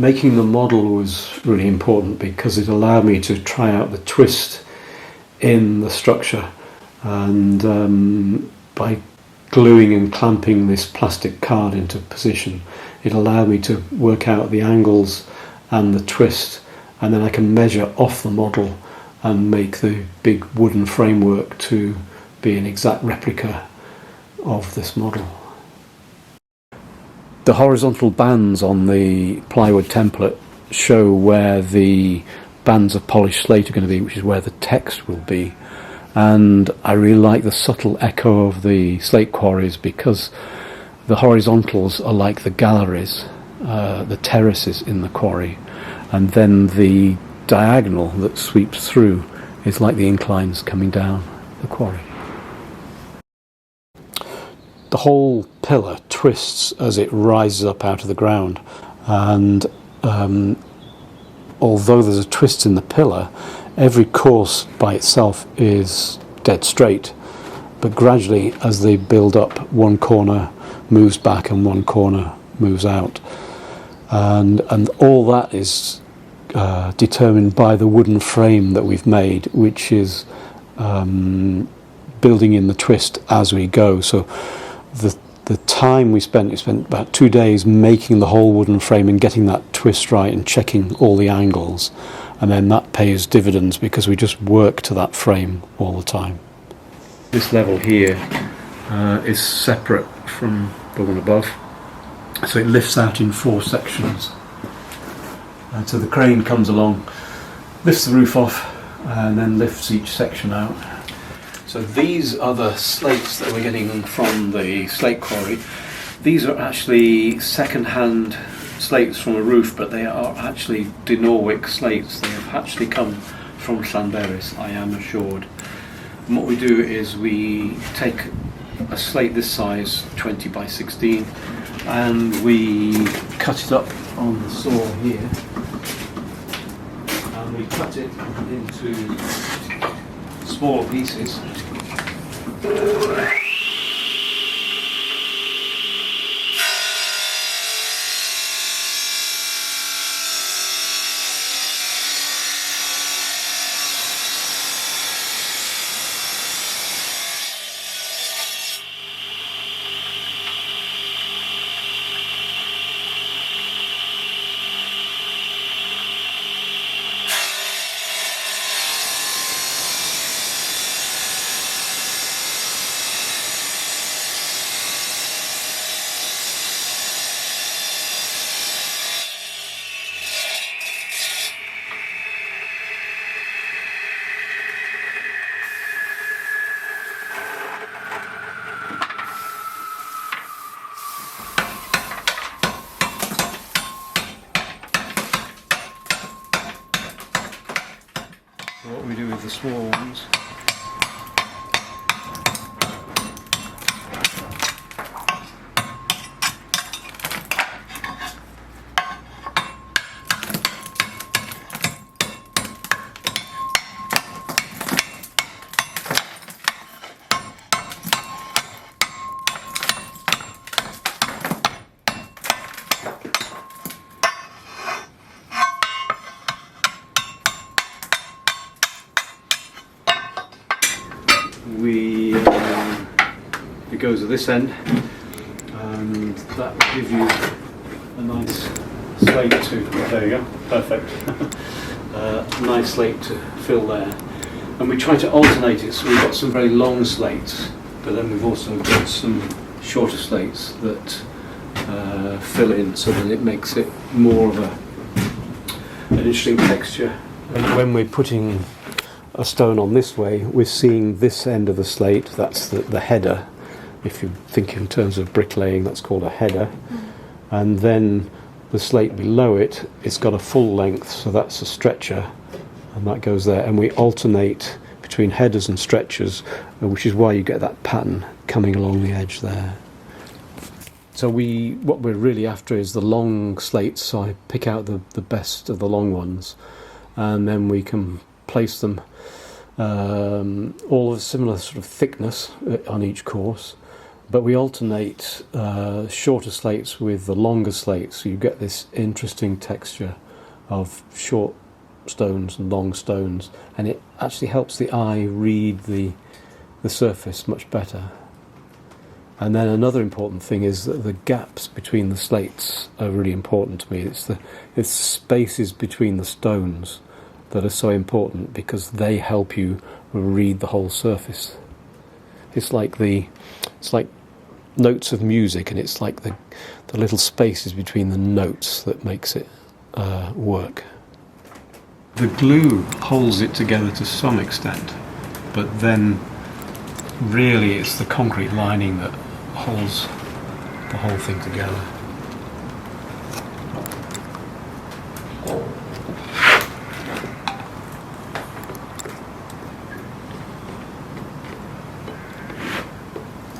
making the model was really important because it allowed me to try out the twist in the structure, and by gluing and clamping this plastic card into position, it allowed me to work out the angles and the twist, and then I can measure off the model and make the big wooden framework to be an exact replica of this model. The horizontal bands on the plywood template show where the bands of polished slate are going to be, which is where the text will be. And I really like the subtle echo of the slate quarries because the horizontals are like the galleries, the terraces in the quarry, and then the diagonal that sweeps through is like the inclines coming down the quarry. The whole pillar twists as it rises up out of the ground, and although there's a twist in the pillar, every course by itself is dead straight, but gradually as they build up, one corner moves back and one corner moves out, and all that is determined by the wooden frame that we've made, which is building in the twist as we go. So the time we spent about 2 days making the whole wooden frame and getting that twist right and checking all the angles, and then that pays dividends because we just work to that frame all the time. This level here is separate from the one above, so it lifts out in 4 sections, and so the crane comes along, lifts the roof off, and then lifts each section out. So these are the slates that we're getting from the slate quarry. These are actually second-hand slates from a roof, but they are actually Dinorwig slates. They have actually come from Llanberis, I am assured. And what we do is we take a slate this size, 20 by 16, and we cut it up on the saw here, and we cut it into smaller pieces. What we do with the small ones, it goes at this end, and that will give you a nice slate to, there you go, perfect, nice slate to fill there. And we try to alternate it, so we've got some very long slates, but then we've also got some shorter slates that fill in, so that it makes it more of an interesting texture. And when we're putting a stone on this way, we're seeing this end of the slate, that's the header. If you think in terms of bricklaying, that's called a header. And then the slate below it, it's got a full length, so that's a stretcher, and that goes there. And we alternate between headers and stretchers, which is why you get that pattern coming along the edge there. So what we're really after is the long slates, so I pick out the best of the long ones, and then we can place them all of a similar sort of thickness on each course, But we alternate shorter slates with the longer slates, so you get this interesting texture of short stones and long stones, and it actually helps the eye read the surface much better. And then another important thing is that the gaps between the slates are really important to me. It's the spaces between the stones that are so important, because they help you read the whole surface. It's like notes of music, and it's like the little spaces between the notes that makes it work. The glue holds it together to some extent, but then really it's the concrete lining that holds the whole thing together.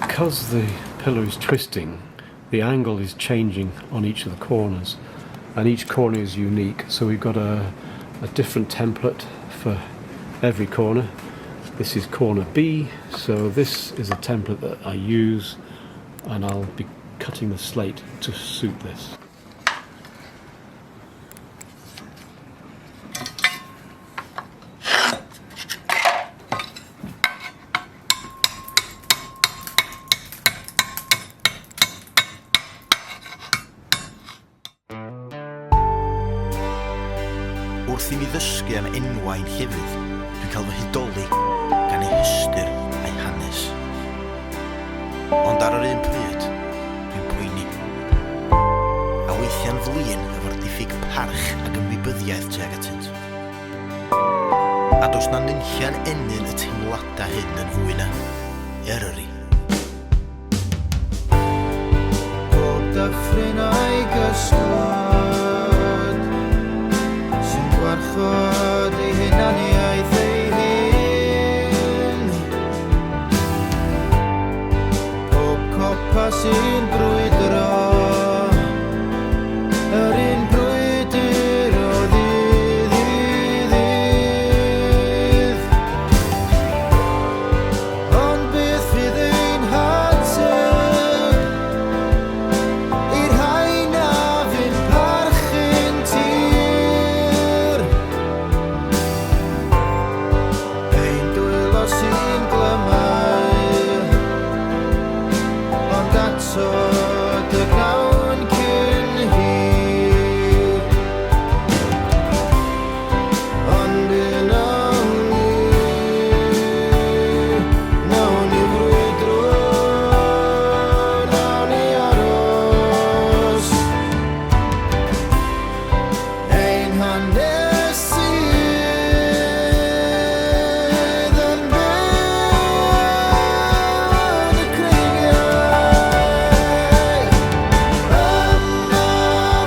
Because the pillar is twisting, the angle is changing on each of the corners, and each corner is unique, so we've got a different template for every corner. This is corner B, so this is a template that I use, and I'll be cutting the slate to suit this. Wrth i mi ddysgu am enwau'n llefydd, dwi'n cael fy hydoli gan eu hystyr a'i hanes. Ond ar yr un pryd, dwi'n poeni. A weithiau'n flin efo'r diffyg parch ac ymwybyddiaeth tuag atynt. A does na nunlla'n enyn y teimladau hyn yn fwy na Eryri. Pob dyffryn o'i gysgod sy'n gwarchod ei hunaniaeth ei hun. Pob copa sy'n brwydro yr un brwydr o ddydd i ddydd. Ond beth fydd ein hateb i'r rhain a fy'n parchu'n tir? Ein dwylo sy'n glymau, ond ato dy gnawn cyn hir. Ond yn nawn ni frwydro, nawn ni aros. Ein hanes sydd yn mewn y creigiau.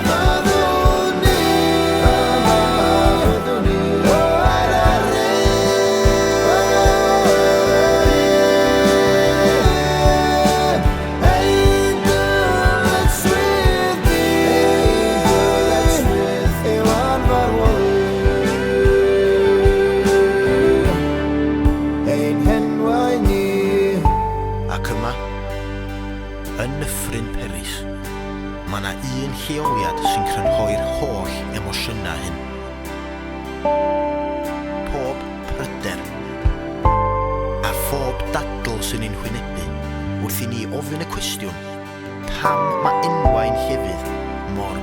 Yna fyddwn ni o'r Eryri. Ein dylets with ni yw anfarwolu. Ein henwau ni. Ac yma, yn Nyffryn Peris, mae yna un lleoliad sy'n crynhoi'r holl emosiynau hyn. Pob pryder a phob dadl sy'n ein hwynebu wrth i ni ofyn y cwestiwn pam mae enwau'n llefydd mor